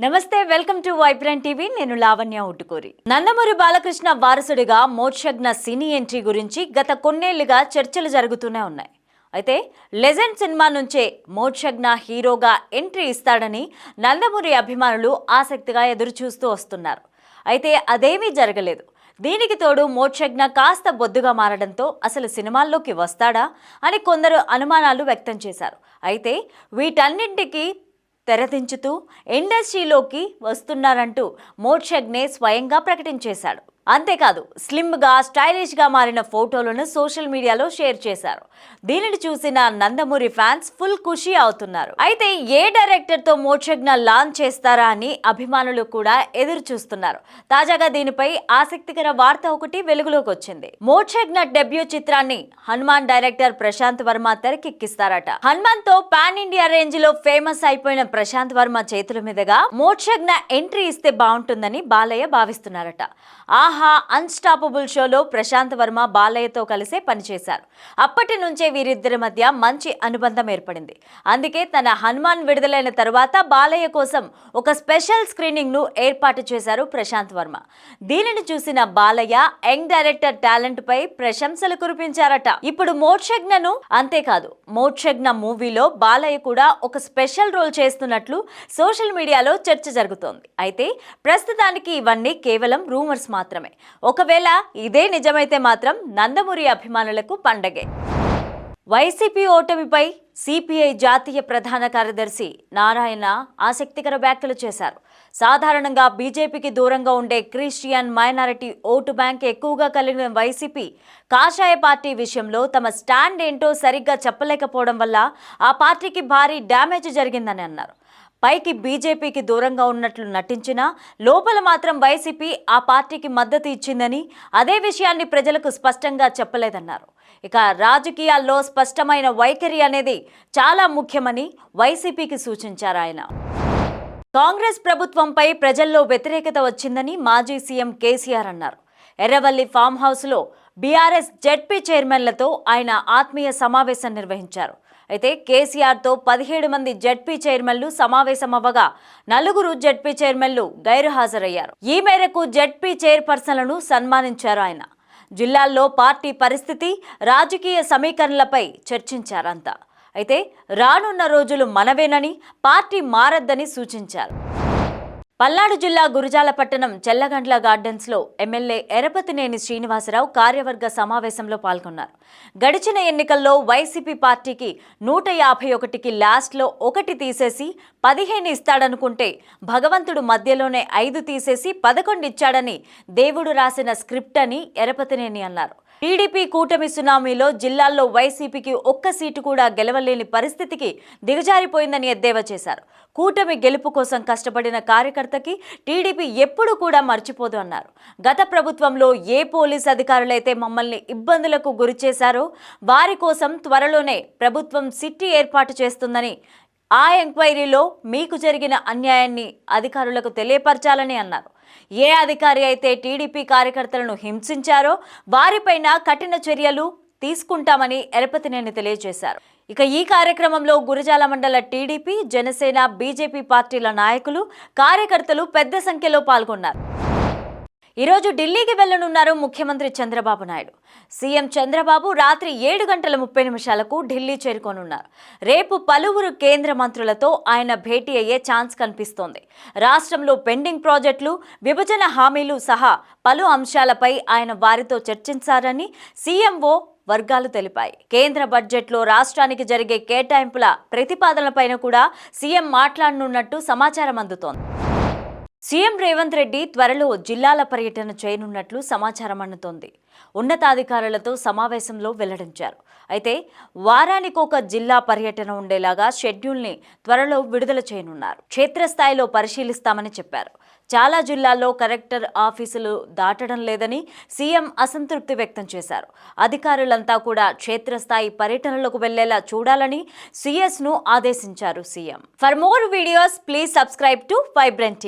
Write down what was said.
నమస్తే, welcome to vibrant TV. నేను లావణ్య ఉట్టుకూరి. నందమూరి బాలకృష్ణ వారసుడిగా మోక్షజ్ఞ సినీ ఎంట్రీ గురించి గత కొన్నేళ్లుగా చర్చలు జరుగుతూనే ఉన్నాయి. అయితే లెజెండ్ సినిమా నుంచే మోక్షజ్ఞ హీరోగా ఎంట్రీ ఇస్తాడని నందమూరి అభిమానులు ఆసక్తిగా ఎదురుచూస్తూ వస్తున్నారు. అయితే అదేమీ జరగలేదు. దీనికి తోడు మోక్షజ్ఞ కాస్త బొద్దుగా మారడంతో అసలు సినిమాల్లోకి వస్తాడా అని కొందరు అనుమానాలు వ్యక్తం చేశారు. అయితే వీటన్నింటికి తెరదించుతూ ఇండస్ట్రీలోకి వస్తున్నారంటూ మోక్షజ్ఞ స్వయంగా ప్రకటించేశాడు. అంతేకాదు, స్లిమ్గా స్టైలిష్గా మారిన ఫోటోలను సోషల్ మీడియాలో షేర్ చేశారు. దీనిని చూసిన నందమూరి ఫ్యాన్స్ ఫుల్ ఖుషి అవుతున్నారు. అయితే ఏ డైరెక్టర్తో మోక్షజ్ఞ లాంచ్ చేస్తారా అని అభిమానులు కూడా ఎదురు చూస్తున్నారు. తాజాగా దీనిపై ఆసక్తికర వార్త ఒకటి వెలుగులోకి వచ్చింది. మోక్షజ్ఞ డెబ్యూ చిత్రాన్ని హనుమాన్ డైరెక్టర్ ప్రశాంత్ వర్మ తెరకెక్కిస్తారట. హనుమాన్ తో పాన్ ఇండియా రేంజ్ లో ఫేమస్ అయిపోయిన ప్రశాంత్ వర్మ చేతుల మీదుగా మోక్షజ్ఞ ఎంట్రీ ఇస్తే బాగుంటుందని బాలయ్య భావిస్తున్నారట. ఆహా అన్స్టాపబుల్ షోలో ప్రశాంత్ వర్మ బాలయ్యతో కలిసే పనిచేశారు. అప్పటి నుంచే వీరిద్దరి మధ్య మంచి అనుబంధం ఏర్పడింది. అందుకే తన హనుమాన్ విడుదలైన తరువాత బాలయ్య కోసం ఒక స్పెషల్ స్క్రీనింగ్ ను ఏర్పాటు చేశారు ప్రశాంత్ వర్మ. దీనిని చూసిన బాలయ్య యంగ్ డైరెక్టర్ టాలెంట్ పై ప్రశంసలు కురిపించారట. ఇప్పుడు మోక్షజ్ఞను అంతేకాదు, మోక్షజ్ఞ మూవీలో బాలయ్య కూడా ఒక స్పెషల్ రోల్ చేస్తున్నట్లు సోషల్ మీడియాలో చర్చ జరుగుతోంది. అయితే ప్రస్తుతానికి ఇవన్నీ కేవలం రూమర్స్ మాత్రమే. ఒకవేళ ఇదే నిజమైతే మాత్రం నందమూరి అభిమానులకు పండగే. వైసీపీ ఓటమిపై సిపిఐ జాతీయ ప్రధాన కార్యదర్శి నారాయణ ఆసక్తికర వ్యాఖ్యలు చేశారు. సాధారణంగా బీజేపీకి దూరంగా ఉండే క్రిస్టియన్ మైనారిటీ ఓటు బ్యాంక్ ఎక్కువగా కలిగిన వైసీపీ కాషాయ పార్టీ విషయంలో తమ స్టాండ్ ఏంటో సరిగ్గా చెప్పలేకపోవడం వల్ల ఆ పార్టీకి భారీ డ్యామేజ్ జరిగిందని అన్నారు. పైకి బీజేపీకి దూరంగా ఉన్నట్లు నటించినా లోపల మాత్రం వైసీపీ ఆ పార్టీకి మద్దతు ఇచ్చిందని, అదే విషయాన్ని ప్రజలకు స్పష్టంగా చెప్పలేదన్నారు. ఇక రాజకీయాల్లో స్పష్టమైన వైఖరి అనేది చాలా ముఖ్యమని వైసీపీకి సూచించారు ఆయన. కాంగ్రెస్ ప్రభుత్వంపై ప్రజల్లో వ్యతిరేకత వచ్చిందని మాజీ సీఎం కేసీఆర్ అన్నారు. ఎర్రవల్లి ఫామ్ హౌస్లో బీఆర్ఎస్ జెడ్పీ చైర్మన్లతో ఆయన ఆత్మీయ సమావేశం నిర్వహించారు. అయితే కేసీఆర్తో 17 మంది జెడ్పీ చైర్మన్లు సమావేశమవ్వగా 4 జెడ్పీ చైర్మన్లు గైరుహాజరయ్యారు. ఈ మేరకు జెడ్పీ చైర్పర్సన్లను సన్మానించారు ఆయన. జిల్లాల్లో పార్టీ పరిస్థితి, రాజకీయ సమీకరణలపై చర్చించారంతా. అయితే రానున్న రోజులు మనవేనని, పార్టీ మారద్దని సూచించారు. పల్నాడు జిల్లా గురజాల పట్టణం చెల్లగండ్ల గార్డెన్స్లో ఎమ్మెల్యే ఎరపతినేని శ్రీనివాసరావు కార్యవర్గ సమావేశంలో పాల్గొన్నారు. గడిచిన ఎన్నికల్లో వైసీపీ పార్టీకి 151కి లాస్ట్లో 1 తీసేసి 15 ఇస్తాడనుకుంటే భగవంతుడు మధ్యలోనే 5 తీసేసి 11 ఇచ్చాడని దేవుడు రాసిన స్క్రిప్ట్ అని ఎరపతినేని అన్నారు. టీడీపీ కూటమి సునామీలో జిల్లాల్లో వైసీపీకి ఒక్క సీటు కూడా గెలవలేని పరిస్థితికి దిగజారిపోయిందని ఎద్దేవా చేశారు. కూటమి గెలుపు కోసం కష్టపడిన కార్యకర్తకి టీడీపీ ఎప్పుడు కూడా మర్చిపోదు అన్నారు. గత ప్రభుత్వంలో ఏ పోలీస్ అధికారులైతే మమ్మల్ని ఇబ్బందులకు గురి చేశారో వారి కోసం త్వరలోనే ప్రభుత్వం సిట్టి ఏర్పాటు చేస్తుందని, ఆ ఎంక్వైరీలో మీకు జరిగిన అన్యాయాన్ని అధికారులకు తెలియపరచాలని అన్నారు. ఏ అధికారి అయితే టీడీపీ కార్యకర్తలను హింసించారో వారిపైన కఠిన చర్యలు తీసుకుంటామని ఎరపతినేని తెలియజేశారు. ఇక ఈ కార్యక్రమంలో గురజాల మండల టీడీపీ, జనసేన, బీజేపీ పార్టీల నాయకులు, కార్యకర్తలు పెద్ద సంఖ్యలో పాల్గొన్నారు. ఈరోజు ఢిల్లీకి వెళ్లనున్నారు ముఖ్యమంత్రి చంద్రబాబు నాయుడు. సీఎం చంద్రబాబు రాత్రి 7:30 ఢిల్లీ చేరుకోనున్నారు. రేపు పలువురు కేంద్ర మంత్రులతో ఆయన భేటీ అయ్యే ఛాన్స్ కనిపిస్తోంది. రాష్ట్రంలో పెండింగ్ ప్రాజెక్టులు, విభజన హామీలు సహా పలు అంశాలపై ఆయన వారితో చర్చించారని సీఎంఓ వర్గాలు తెలిపాయి. కేంద్ర బడ్జెట్లో రాష్ట్రానికి జరిగే కేటాయింపుల ప్రతిపాదనలపైన కూడా సీఎం మాట్లాడనున్నట్టు సమాచారం అందుతోంది. సీఎం రేవంత్ రెడ్డి త్వరలో జిల్లాల పర్యటన చేయనున్నట్లు సమాచారం అందుతోంది. ఉన్నతాధికారులతో సమావేశంలో వెల్లడించారు. అయితే వారానికి ఒక జిల్లా పర్యటన ఉండేలాగా షెడ్యూల్ని త్వరలో విడుదల చేయనున్నారు. క్షేత్రస్థాయిలో పరిశీలిస్తామని చెప్పారు. చాలా జిల్లాల్లో కలెక్టర్ ఆఫీసులు దాటడం లేదని సీఎం అసంతృప్తి వ్యక్తం చేశారు. అధికారులంతా కూడా క్షేత్రస్థాయి పర్యటనలకు వెళ్లేలా చూడాలని సీఎస్ ను ఆదేశించారు CM. For more videos please subscribe to vibrant TV.